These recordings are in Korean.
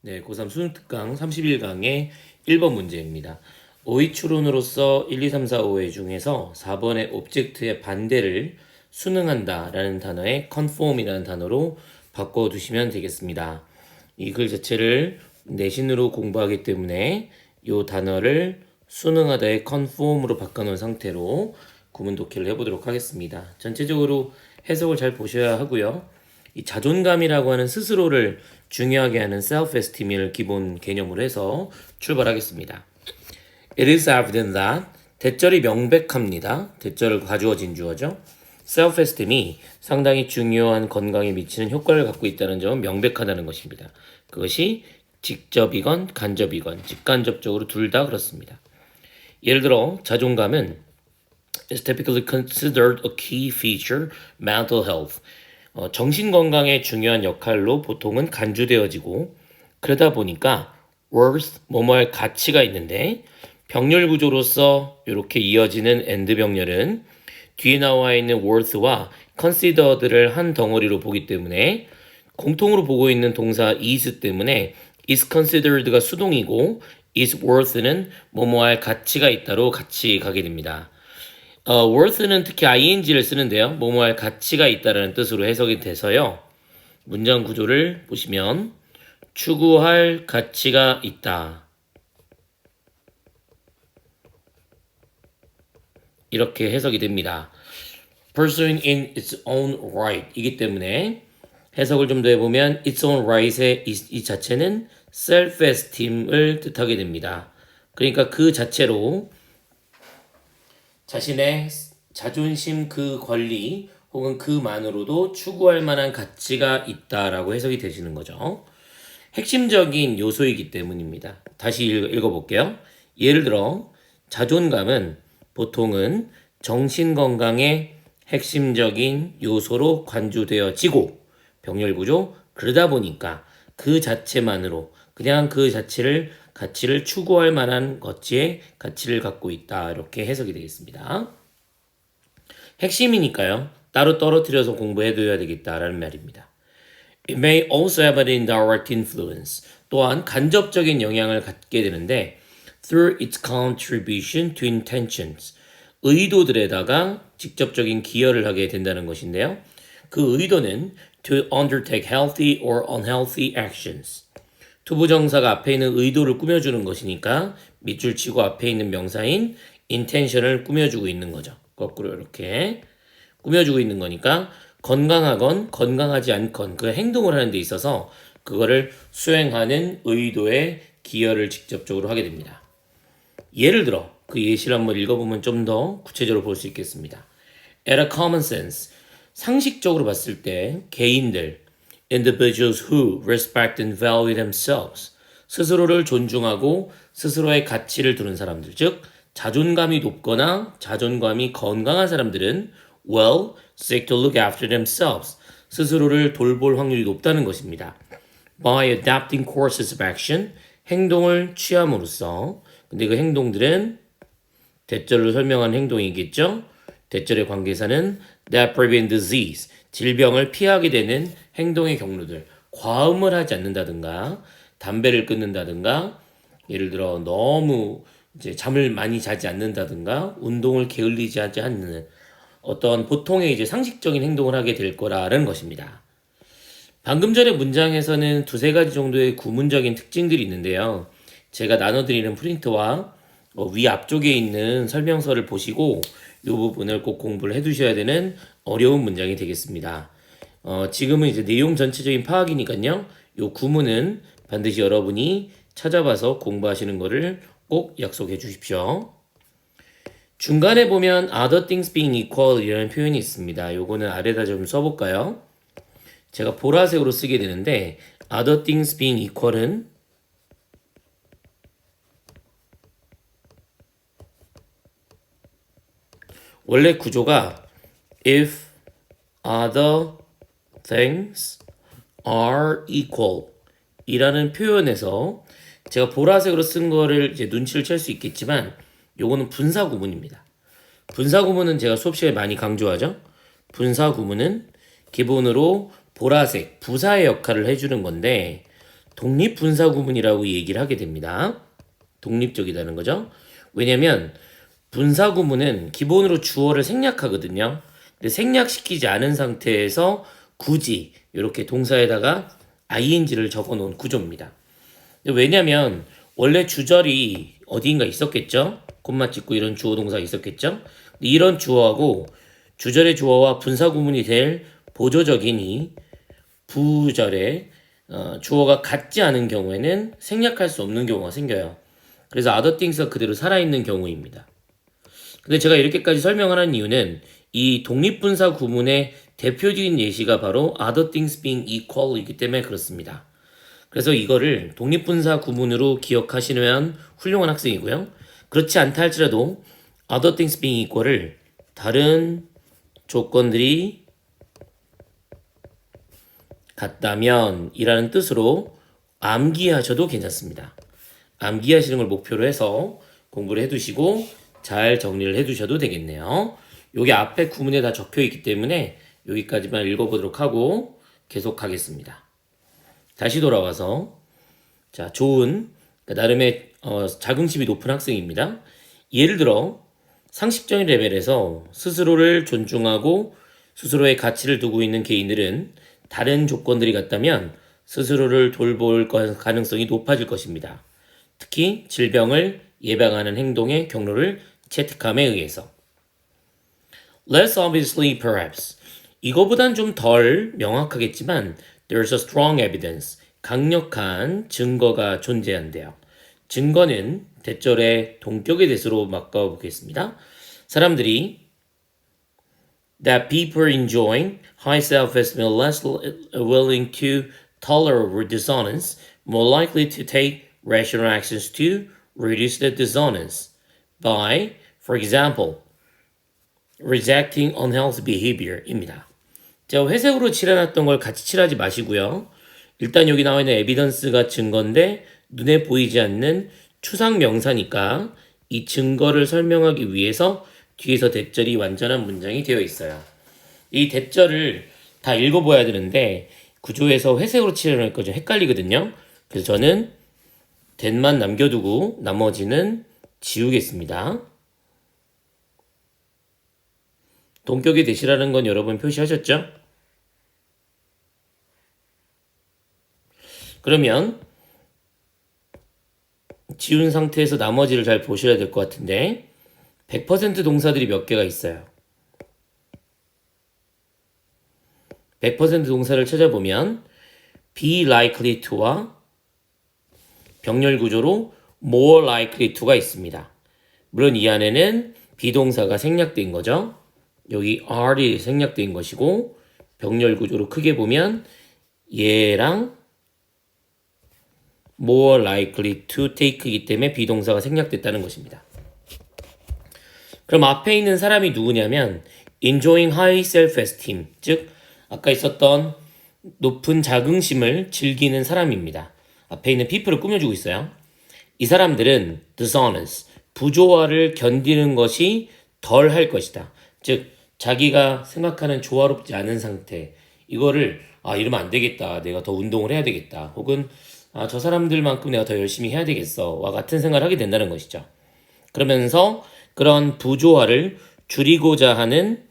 네, 고3 수능특강 31강의 1번 문제입니다. 오이 추론으로서 1, 2, 3, 4, 5회 중에서 4번의 object의 반대를 수능한다 라는 단어에 conform이라는 단어로 바꿔두시면 되겠습니다. 이 글 자체를 내신으로 공부하기 때문에 이 단어를 수능하다의 conform으로 바꿔놓은 상태로 구문 독해를 해보도록 하겠습니다. 전체적으로 해석을 잘 보셔야 하고요. 이 자존감이라고 하는 스스로를 중요하게 하는 self-esteem을 기본 개념으로 해서 출발하겠습니다. It is evident that 대절이 명백합니다. 대절을 가주어진 주어죠. self-esteem이 상당히 중요한 건강에 미치는 효과를 갖고 있다는 점은 명백하다는 것입니다. 그것이 직접이건 간접이건 직간접적으로 둘 다 그렇습니다. 예를 들어 자존감은 is typically considered a key feature mental health. 정신건강의 중요한 역할로 보통은 간주되어지고 그러다 보니까 worth, 뭐뭐할 가치가 있는데 병렬 구조로서 이렇게 이어지는 and 병렬은 뒤에 나와 있는 worth와 considered를 한 덩어리로 보기 때문에 공통으로 보고 있는 동사 is 때문에 is considered가 수동이고 is worth는 뭐뭐할 가치가 있다로 같이 가게 됩니다. worth는 특히 ing를 쓰는데요. 뭐뭐할 가치가 있다라는 뜻으로 해석이 돼서요. 문장 구조를 보시면 추구할 가치가 있다. 이렇게 해석이 됩니다. Pursuing in its own right 이기 때문에 해석을 좀 더 해보면 its own right의 이 자체는 self-esteem을 뜻하게 됩니다. 그러니까 그 자체로 자신의 자존심 그 권리 혹은 그만으로도 추구할 만한 가치가 있다라고 해석이 되시는 거죠. 핵심적인 요소이기 때문입니다. 다시 읽어볼게요. 예를 들어 자존감은 보통은 정신건강의 핵심적인 요소로 관주되어지고 병렬구조 그러다 보니까 그 자체만으로 그냥 그 자체를 가치를 추구할 만한 것의 가치를 갖고 있다. 이렇게 해석이 되겠습니다. 핵심이니까요. 따로 떨어뜨려서 공부해둬야 되겠다라는 말입니다. It may also have an indirect influence. 또한 간접적인 영향을 갖게 되는데 through its contribution to intentions. 의도들에다가 직접적인 기여를 하게 된다는 것인데요. 그 의도는 to undertake healthy or unhealthy actions. 투부정사가 앞에 있는 의도를 꾸며주는 것이니까 밑줄 치고 앞에 있는 명사인 intention을 꾸며주고 있는 거죠. 거꾸로 이렇게 꾸며주고 있는 거니까 건강하건 건강하지 않건 그 행동을 하는 데 있어서 그거를 수행하는 의도에 기여를 직접적으로 하게 됩니다. 예를 들어 그 예시를 한번 읽어보면 좀 더 구체적으로 볼 수 있겠습니다. At a common sense, 상식적으로 봤을 때 개인들 individuals who respect and value themselves. 스스로를 존중하고 스스로의 가치를 두는 사람들, 즉 자존감이 높거나 자존감이 건강한 사람들은 will seek to look after themselves. 스스로를 돌볼 확률이 높다는 것입니다. By adapting courses of action, 행동을 취함으로써 근데 그 행동들은 대절로 설명한 행동이겠죠? 대절의 관계사는 that prevent disease, 질병을 피하게 되는 행동의 경로들, 과음을 하지 않는다든가, 담배를 끊는다든가, 예를 들어 너무 이제 잠을 많이 자지 않는다든가, 운동을 게을리지 하지 않는 어떤 보통의 이제 상식적인 행동을 하게 될 거라는 것입니다. 방금 전에 문장에서는 두세 가지 정도의 구문적인 특징들이 있는데요. 제가 나눠드리는 프린트와 위 앞쪽에 있는 설명서를 보시고 이 부분을 꼭 공부를 해두셔야 되는 어려운 문장이 되겠습니다. 지금은 이제 내용 전체적인 파악이니까요. 이 구문은 반드시 여러분이 찾아봐서 공부하시는 것을 꼭 약속해 주십시오. 중간에 보면 other things being equal 이라는 표현이 있습니다. 요거는 아래다 좀 써볼까요? 제가 보라색으로 쓰게 되는데 other things being equal은 원래 구조가 if other things are equal 이라는 표현에서 제가 보라색으로 쓴 거를 이제 눈치를 챌 수 있겠지만 요거는 분사 구문입니다. 분사 구문은 제가 수업 시간에 많이 강조하죠. 분사 구문은 기본으로 보라색, 부사의 역할을 해주는 건데 독립분사구문이라고 얘기를 하게 됩니다. 독립적이라는 거죠. 왜냐면 분사구문은 기본으로 주어를 생략하거든요. 근데 생략시키지 않은 상태에서 굳이 이렇게 동사에다가 ing를 적어 놓은 구조입니다. 왜냐면 원래 주절이 어디인가 있었겠죠? 콤마 찍고 이런 주어 동사가 있었겠죠? 이런 주어하고 주절의 주어와 분사구문이 될 보조적인 이 부절의 주어가 같지 않은 경우에는 생략할 수 없는 경우가 생겨요. 그래서 other things가 그대로 살아있는 경우입니다. 근데 제가 이렇게까지 설명을 한 이유는 이 독립분사 구문의 대표적인 예시가 바로 other things being equal이기 때문에 그렇습니다. 그래서 이거를 독립분사 구문으로 기억하시면 훌륭한 학생이고요. 그렇지 않다 할지라도 other things being equal을 다른 조건들이 같다면 이라는 뜻으로 암기하셔도 괜찮습니다. 암기하시는 걸 목표로 해서 공부를 해두시고 잘 정리를 해두셔도 되겠네요. 여기 앞에 구문에 다 적혀 있기 때문에 여기까지만 읽어보도록 하고 계속하겠습니다. 다시 돌아와서 자 좋은 나름의 자긍심이 높은 학생입니다. 예를 들어 상식적인 레벨에서 스스로를 존중하고 스스로의 가치를 두고 있는 개인들은 다른 조건들이 같다면 스스로를 돌볼 가능성이 높아질 것입니다. 특히 질병을 예방하는 행동의 경로를 채택함에 의해서. Less obviously perhaps. 이거보단 좀 덜 명확하겠지만 there's a strong evidence. 강력한 증거가 존재한대요. 증거는 대절의 동격의 대수로 바꿔보겠습니다. 사람들이 that people enjoying high self-esteem are less willing to tolerate dissonance, more likely to take rational actions to reduce the dissonance by, for example, rejecting unhealthy behavior입니다. 자, 회색으로 칠해놨던 걸 같이 칠하지 마시고요. 일단 여기 나와 있는 에비던스가 증거인데 눈에 보이지 않는 추상 명사니까 이 증거를 설명하기 위해서 뒤에서 대절이 완전한 문장이 되어 있어요. 이 대절을 다 읽어봐야 되는데 구조에서 회색으로 칠해놓으니까 좀 헷갈리거든요. 그래서 저는 that만 남겨두고 나머지는 지우겠습니다. 동격의 대시라는 건 여러분 표시하셨죠? 그러면 지운 상태에서 나머지를 잘 보셔야 될 것 같은데 100% 동사들이 몇 개가 있어요. 100% 동사를 찾아보면 be likely to와 병렬 구조로 more likely to가 있습니다. 물론 이 안에는 비동사가 생략된 거죠. 여기 are이 생략된 것이고 병렬 구조로 크게 보면 얘랑 more likely to take이기 때문에 비동사가 생략됐다는 것입니다. 그럼 앞에 있는 사람이 누구냐면 enjoying high self-esteem, 즉 아까 있었던 높은 자긍심을 즐기는 사람입니다. 앞에 있는 people을 꾸며주고 있어요. 이 사람들은 dishonest, 부조화를 견디는 것이 덜 할 것이다. 즉 자기가 생각하는 조화롭지 않은 상태, 이거를 이러면 안 되겠다, 내가 더 운동을 해야 되겠다, 혹은 저 사람들만큼 내가 더 열심히 해야 되겠어 와 같은 생각을 하게 된다는 것이죠. 그러면서 그런 부조화를 줄이고자 하는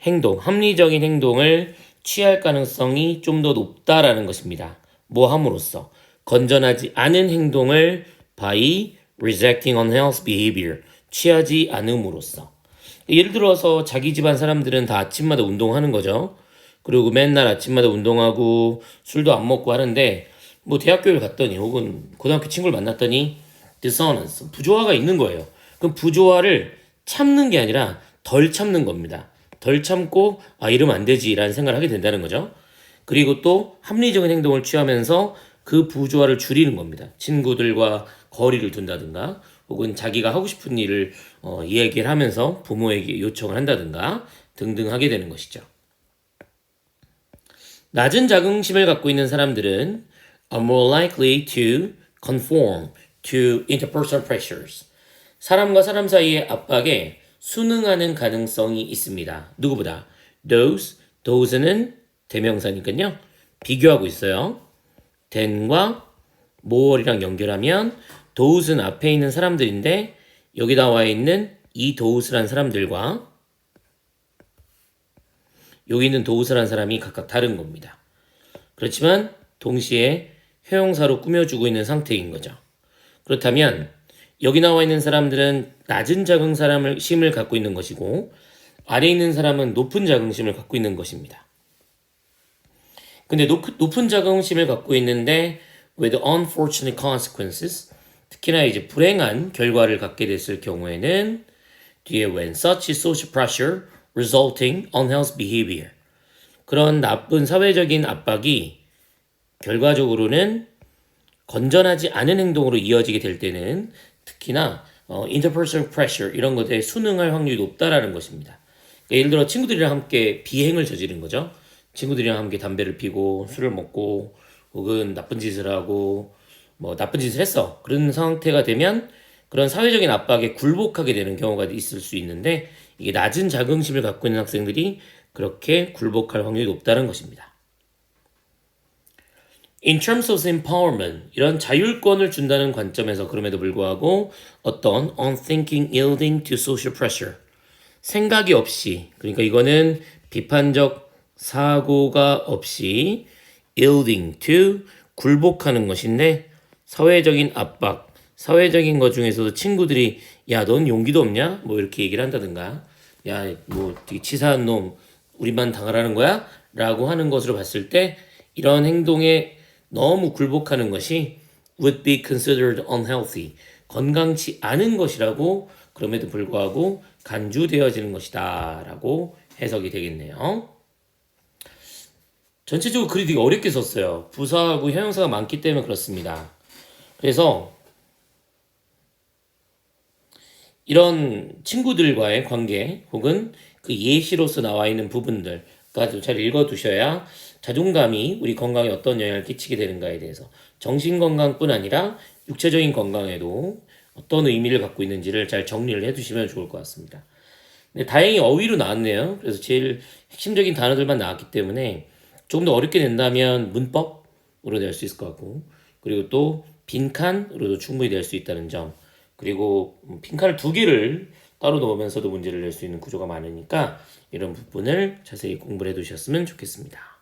행동, 합리적인 행동을 취할 가능성이 좀 더 높다라는 것입니다. 뭐 함으로써 건전하지 않은 행동을 by rejecting unhealthy behavior, 취하지 않음으로써. 예를 들어서 자기 집안 사람들은 다 아침마다 운동하는 거죠. 그리고 맨날 아침마다 운동하고 술도 안 먹고 하는데 뭐 대학교를 갔더니 혹은 고등학교 친구를 만났더니 dissonance, 부조화가 있는 거예요. 그럼 부조화를 참는 게 아니라 덜 참는 겁니다. 덜 참고 이러면 안 되지라는 생각을 하게 된다는 거죠. 그리고 또 합리적인 행동을 취하면서 그 부조화를 줄이는 겁니다. 친구들과 거리를 둔다든가 혹은 자기가 하고 싶은 일을 이야기를 하면서 부모에게 요청을 한다든가 등등 하게 되는 것이죠. 낮은 자긍심을 갖고 있는 사람들은 are more likely to conform to interpersonal pressures. 사람과 사람 사이의 압박에 순응하는 가능성이 있습니다. 누구보다? those는 대명사니까요. 비교하고 있어요. than과 more이랑 연결하면 those는 앞에 있는 사람들인데 여기 나와 있는 이 those란 사람들과 여기 있는 those란 사람이 각각 다른 겁니다. 그렇지만 동시에 형용사로 꾸며주고 있는 상태인 거죠. 그렇다면 여기 나와 있는 사람들은 낮은 자긍심을 갖고 있는 것이고 아래에 있는 사람은 높은 자긍심을 갖고 있는 것입니다. 근데 높은 자긍심을 갖고 있는데 with unfortunate consequences 특히나 이제 불행한 결과를 갖게 됐을 경우에는 뒤에 when such is social pressure resulting unhealthy behavior 그런 나쁜 사회적인 압박이 결과적으로는 건전하지 않은 행동으로 이어지게 될 때는 특히나 interpersonal pressure 이런 것에 순응할 확률이 높다라는 것입니다. 그러니까 예를 들어 친구들이랑 함께 비행을 저지른 거죠. 친구들이랑 함께 담배를 피고 술을 먹고 혹은 나쁜 짓을 하고 뭐 나쁜 짓을 했어. 그런 상태가 되면 그런 사회적인 압박에 굴복하게 되는 경우가 있을 수 있는데 이게 낮은 자긍심을 갖고 있는 학생들이 그렇게 굴복할 확률이 높다는 것입니다. In terms of empowerment, 이런 자율권을 준다는 관점에서 그럼에도 불구하고 어떤 unthinking yielding to social pressure, 생각이 없이, 그러니까 이거는 비판적 사고가 없이 yielding to, 굴복하는 것인데 사회적인 압박, 사회적인 것 중에서도 친구들이 야, 넌 용기도 없냐? 뭐 이렇게 얘기를 한다든가 야, 뭐 되게 치사한 놈 우리만 당하라는 거야? 라고 하는 것으로 봤을 때 이런 행동에 너무 굴복하는 것이 would be considered unhealthy, 건강치 않은 것이라고 그럼에도 불구하고 간주되어지는 것이다 라고 해석이 되겠네요. 전체적으로 글이 되게 어렵게 썼어요. 부사하고 형용사가 많기 때문에 그렇습니다. 그래서 이런 친구들과의 관계 혹은 그 예시로서 나와 있는 부분들까지 잘 읽어두셔야 자존감이 우리 건강에 어떤 영향을 끼치게 되는가에 대해서 정신건강뿐 아니라 육체적인 건강에도 어떤 의미를 갖고 있는지를 잘 정리를 해두시면 좋을 것 같습니다. 근데 다행히 어휘로 나왔네요. 그래서 제일 핵심적인 단어들만 나왔기 때문에 조금 더 어렵게 낸다면 문법으로 낼 수 있을 것 같고 그리고 또 빈칸으로도 충분히 낼 수 있다는 점 그리고 빈칸을 2개를 따로 넣으면서도 문제를 낼 수 있는 구조가 많으니까 이런 부분을 자세히 공부를 해두셨으면 좋겠습니다.